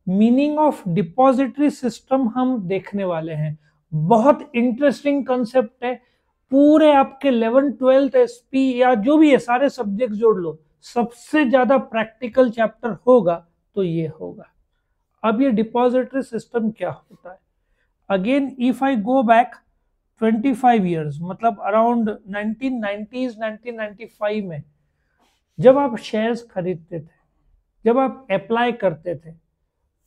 Meaning of depository system हम देखने वाले हैं। बहुत इंटरेस्टिंग कंसेप्ट है। पूरे आपके 11th 12th एसपी या जो भी है सारे सब्जेक्ट जोड़ लो, सबसे ज्यादा प्रैक्टिकल चैप्टर होगा तो ये होगा। अब ये डिपॉजिटरी सिस्टम क्या होता है? Again if I go back 25 years, मतलब अराउंड 1990s 1995 में जब आप शेयर्स खरीदते थे, जब आप अप्लाई करते थे,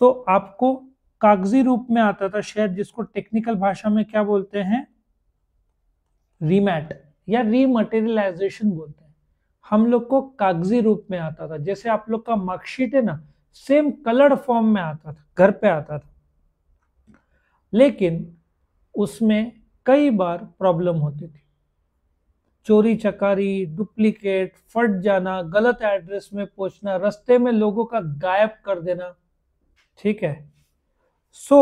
तो आपको कागजी रूप में आता था शेयर, जिसको टेक्निकल भाषा में क्या बोलते हैं? रीमैट या रीमटेरियलाइजेशन बोलते हैं। हम लोग को कागजी रूप में आता था, जैसे आप लोग का मार्कशीट है ना, सेम कलर्ड फॉर्म में आता था, घर पे आता था। लेकिन उसमें कई बार प्रॉब्लम होती थी, चोरी चकारी, डुप्लीकेट, फट जाना, गलत एड्रेस में पहुंचना, रास्ते में लोगों का गायब कर देना। ठीक है। So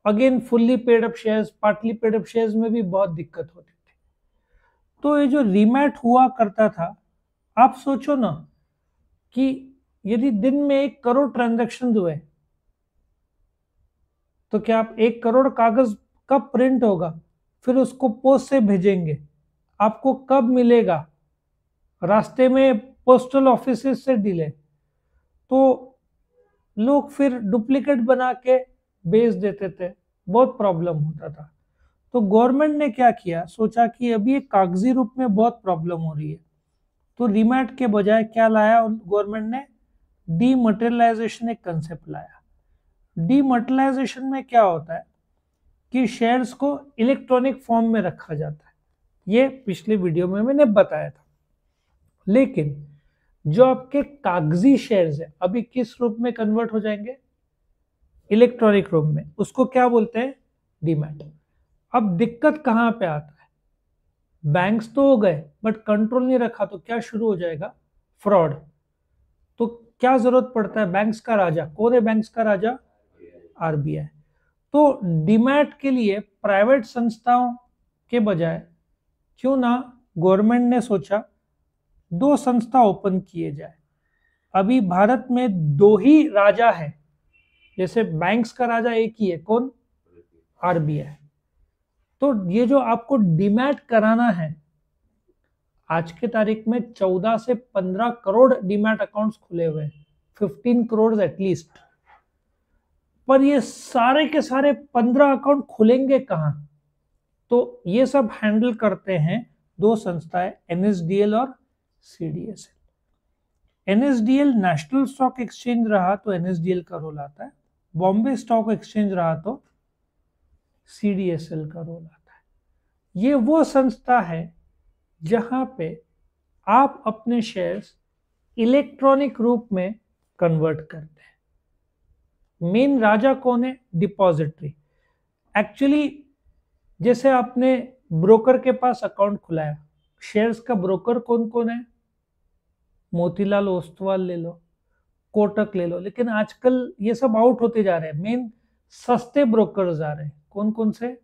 again fully paid up shares, partly paid up shares में भी बहुत दिक्कत होती थी। तो ये जो रीमैट हुआ करता था, आप सोचो ना कि यदि दिन में 1 करोड़ ट्रांजैक्शन हुए, तो क्या आप 1 करोड़ कागज कब प्रिंट होगा? फिर उसको पोस्ट से भेजेंगे, आपको कब मिलेगा? रास्ते में पोस्टल ऑफिस से डिले, तो लोग फिर डुप्लीकेट बना के बेच देते थे, बहुत प्रॉब्लम होता था। तो गवर्नमेंट ने क्या किया, सोचा कि अभी ये कागजी रूप में बहुत प्रॉब्लम हो रही है, तो रीमैट के बजाय क्या लाया गवर्नमेंट ने? डीमटेरियलाइजेशन एक कंसेप्ट लाया। डीमटेरियलाइजेशन में क्या होता है कि शेयर्स को इलेक्ट्रॉनिक फॉर्म में रखा जाता है। ये पिछले वीडियो में मैंने बताया था। लेकिन जो आपके कागजी शेयर्स है, अभी किस रूप में कन्वर्ट हो जाएंगे? इलेक्ट्रॉनिक रूप में। उसको क्या बोलते हैं? डीमैट। अब दिक्कत कहां पे आता है? बैंक्स तो हो गए, बट कंट्रोल नहीं रखा तो क्या शुरू हो जाएगा? फ्रॉड। तो क्या जरूरत पड़ता है? बैंक्स का राजा कौन है? बैंक्स का राजा आरबीआई। तो डीमैट के लिए प्राइवेट संस्थाओं के बजाय क्यों ना गवर्नमेंट ने सोचा 2 संस्था ओपन किए जाए। अभी भारत में 2 ही राजा है, जैसे बैंक्स का राजा एक ही है, कौन? आरबीआई। तो ये जो आपको डीमैट कराना है, आज के तारीख में 14 से 15 करोड़ डीमैट अकाउंट्स खुले हुए हैं, 15 करोड़ एटलीस्ट। पर ये सारे के सारे 15 अकाउंट खुलेंगे कहां? तो ये सब हैंडल करते हैं 2 संस्थाएं, एनएसडीएल और CDSL. NSDL national stock exchange रहा तो एनएसडीएल का रोल आता है, बॉम्बे स्टॉक एक्सचेंज रहा तो सीडीएसएल का रोल आता है। ये वो संस्था है जहां पे आप अपने शेयर्स इलेक्ट्रॉनिक रूप में कन्वर्ट करते हैं। मेन राजा कौन है? डिपॉजिटरी। एक्चुअली जैसे आपने ब्रोकर के पास अकाउंट खुलाया, शेयर्स का ब्रोकर कौन कौन है? मोतीलाल ओस्तवाल ले लो, कोटक ले लो, लेकिन आजकल ये सब आउट होते जा रहे हैं। मेन सस्ते ब्रोकर्स आ रहे हैं, कौन कौन से?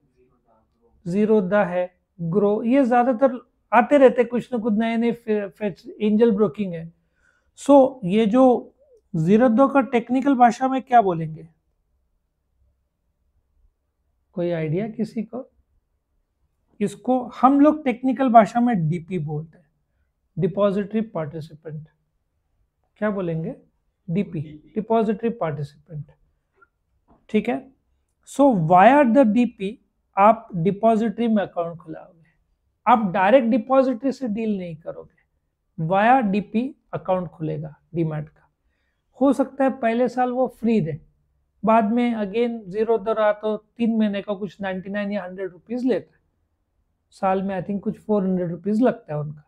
जीरोधा है, ग्रो, ये ज्यादातर आते रहते, कुछ ना कुछ नए नए एंजल ब्रोकिंग है। सो ये जो जीरोधा का टेक्निकल भाषा में क्या बोलेंगे? कोई आइडिया किसी को? इसको हम लोग टेक्निकल भाषा में डीपी बोलते हैं, डिपॉजिटरी पार्टिसिपेंट। क्या बोलेंगे? DP, depository participant. ठीक है। सो वाया द डीपी आप डिपॉजिटरी में अकाउंट खुलाओगे, आप डायरेक्ट डिपॉजिटरी से डील नहीं करोगे, वाया डीपी अकाउंट खुलेगा डीमैट का। हो सकता है पहले साल वो फ्री दे, बाद में अगेन जीरो दर आ तो 3 महीने का कुछ 99 या 100 रुपीज लेता है, साल में आई थिंक कुछ 400 रुपीज लगता है उनका।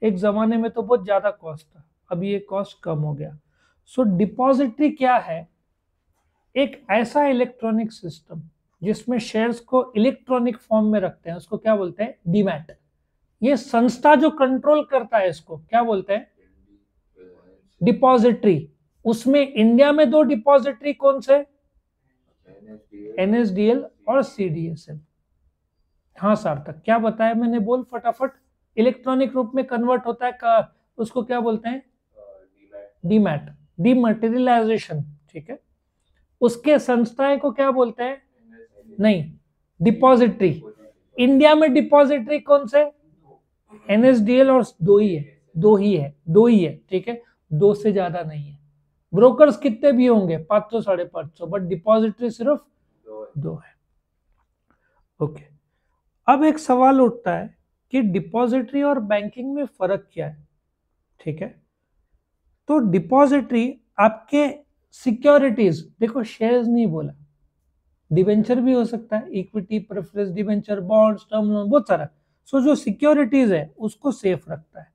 एक जमाने में तो बहुत ज्यादा कॉस्ट था, अभी ये कॉस्ट कम हो गया। सो डिपॉजिटरी क्या है? एक ऐसा इलेक्ट्रॉनिक सिस्टम जिसमें शेयर्स को इलेक्ट्रॉनिक फॉर्म में रखते हैं, उसको क्या बोलते हैं? डीमैट। ये संस्था जो कंट्रोल करता है इसको क्या बोलते हैं? डिपॉजिटरी। उसमें इंडिया में 2 डिपॉजिटरी कौन से? एनएसडीएल और सीडीएसएल। हाँ सार्थक, क्या बताया मैंने? बोल फटाफट। इलेक्ट्रॉनिक रूप में कन्वर्ट होता है उसको क्या बोलते हैं? Demat, dematerialisation. ठीक है। उसके संस्थाएं को क्या बोलते हैं? नहीं, डिपॉजिटरी। इंडिया में डिपॉजिटरी कौन से? एनएसडीएल और दो ही है, दो ही है, ठीक है, दो से ज्यादा नहीं है। ब्रोकर्स कितने भी होंगे, 500 550, बट डिपॉजिटरी सिर्फ दो है। ओके, अब एक सवाल उठता है कि डिपॉजिटरी और बैंकिंग में फर्क क्या है, ठीक है। तो डिपॉजिटरी आपके सिक्योरिटीज, देखो शेयर्स नहीं बोला, डिवेंचर भी हो सकता है, equity, preference debenture, bonds, term loan, बहुत सारा। सो जो सिक्योरिटीज है उसको सेफ रखता है,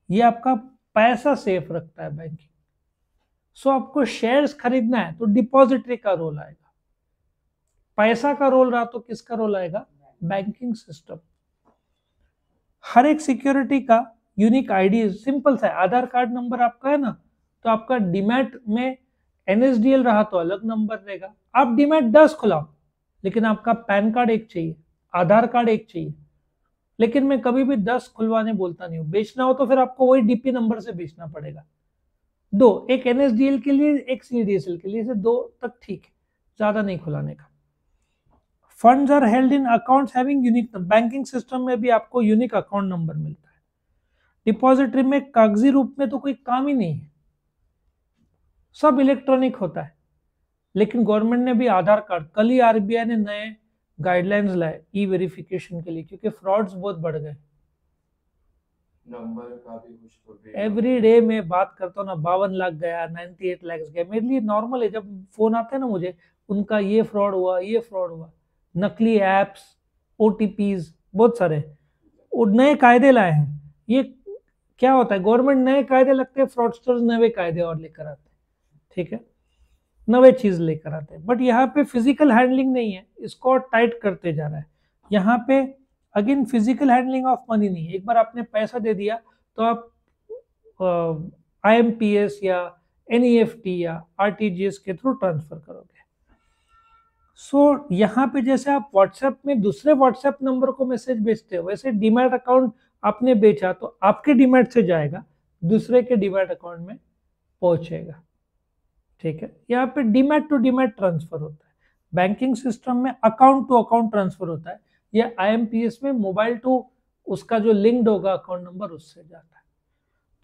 ये आपका पैसा सेफ रखता है बैंकिंग। सो आपको शेयर्स खरीदना है तो डिपॉजिटरी का रोल आएगा, पैसा का रोल रहा तो किसका रोल आएगा? Banking system. हर एक सिक्योरिटी का यूनिक आईडी सिंपल सा है, आधार कार्ड नंबर आपका है ना, तो आपका डीमैट में एनएसडीएल रहा तो अलग नंबर रहेगा। आप डीमैट 10 खुलाओ, लेकिन आपका पैन कार्ड एक चाहिए, आधार कार्ड एक चाहिए। लेकिन मैं कभी भी 10 खुलवाने बोलता नहीं हूँ, बेचना हो तो फिर आपको वही डीपी नंबर से बेचना पड़ेगा। दो, एक एनएसडीएल के लिए, एक सीडीएसएल के लिए, से दो तक ठीक है, ज्यादा नहीं खुलाने का। Funds are held in accounts having unique, banking system में भी आपको यूनिक अकाउंट नंबर मिलता है। डिपॉजिटरी में कागजी रूप में तो कोई काम ही नहीं है, सब इलेक्ट्रॉनिक होता है। लेकिन गवर्नमेंट ने भी आधार कार्ड, कल ही आरबीआई ने नए गाइडलाइंस लाए ई वेरिफिकेशन के लिए, क्योंकि फ्रॉड्स बहुत बढ़ गए। नंबर का भी कुछ तो एवरी डे मैं बात करता हूँ ना, 52 लाख गया, 98 लाख गया, मेरे लिए नॉर्मल है। जब फोन आते हैं ना मुझे, उनका ये फ्रॉड हुआ, ये फ्रॉड हुआ, नकली एप्स, ओटीपीज, बहुत सारे, और नए कायदे लाए हैं। ये क्या होता है, गवर्नमेंट नए कायदे लगते हैं, फ्रॉडस्टर्स नए कायदे और लेकर आते हैं, ठीक है, नवे चीज लेकर आते हैं। बट यहाँ पे फिजिकल हैंडलिंग नहीं है, इसको टाइट करते जा रहा है। यहाँ पे again physical handling of money नहीं है, एक बार आपने पैसा दे दिया तो आप आईएमपीएस या एनईएफटी या आरटीजीएस के थ्रू ट्रांसफर करोगे। सो यहाँ पे जैसे आप व्हाट्सएप में दूसरे व्हाट्सएप नंबर को मैसेज भेजते हो, वैसे डीमैट अकाउंट आपने बेचा तो आपके डीमैट से जाएगा, दूसरे के डीमैट अकाउंट में पहुंचेगा, ठीक है। यहाँ पे डीमैट टू डीमैट ट्रांसफर होता है, बैंकिंग सिस्टम में अकाउंट टू अकाउंट ट्रांसफर होता है, या आईएमपीएस में मोबाइल टू उसका जो लिंक्ड होगा अकाउंट नंबर उससे जाता है।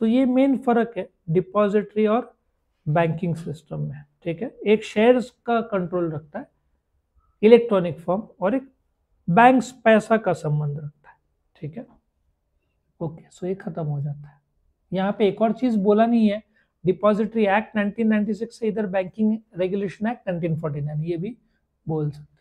तो ये मेन फर्क है डिपॉजिटरी और बैंकिंग सिस्टम में, ठीक है। एक शेयर्स का कंट्रोल रखता है इलेक्ट्रॉनिक फॉर्म, और एक बैंक्स पैसा का संबंध रखता है, ठीक है। ओके, सो ये खत्म हो जाता है। यहाँ पे एक और चीज बोला नहीं है, डिपॉजिटरी एक्ट 1996 से इधर बैंकिंग रेगुलेशन एक्ट 1949, ये भी बोल सकते